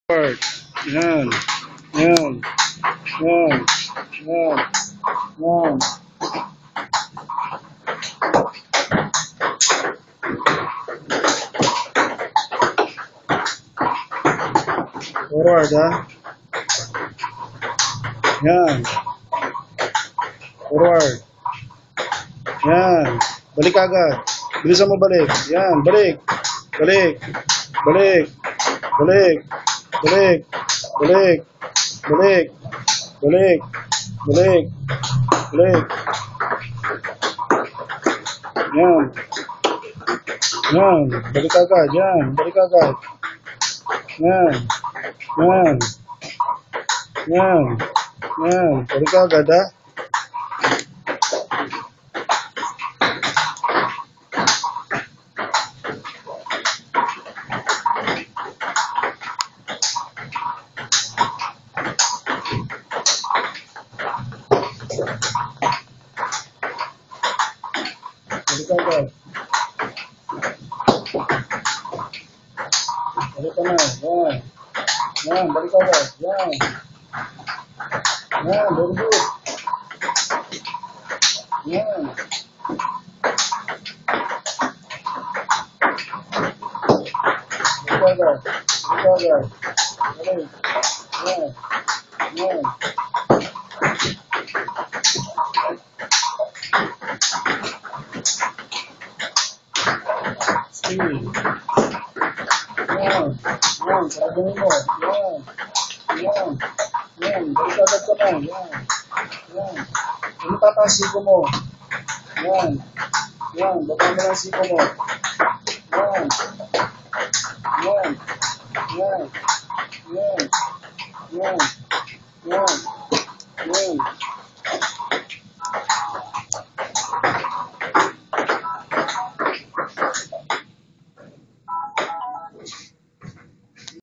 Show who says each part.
Speaker 1: Forward. Yan. Yan. Yan. Yan. Yan. Forward, ha? Yan. Forward. Yan. Balik agad. Bilisan mo balik. Yan. Balik. Balik. Balik. Balik. Balik. Balik. Balik. Balik. Balik. Balik. Yan. Yan. Balik agad. Yan. Balik agad. Yan. Yan. Yan. Yan. Balik agad, ha? Balik agad. Balik ka na. Yan. Yan. Balik agad. Yan. Yan. Very good. Yan. Balik agad. Balik agad. Balik. Yan. Yan. Speed. Yan. Yan. Saragawin mo. Yan. Yan. Yan. Balik agad ka na. Yan. Yan. Tataas siko mo. Yan. Yan. Baba mo lang siko mo. Yan. Yan. Yan. Yan. Yan. Yan. Yan.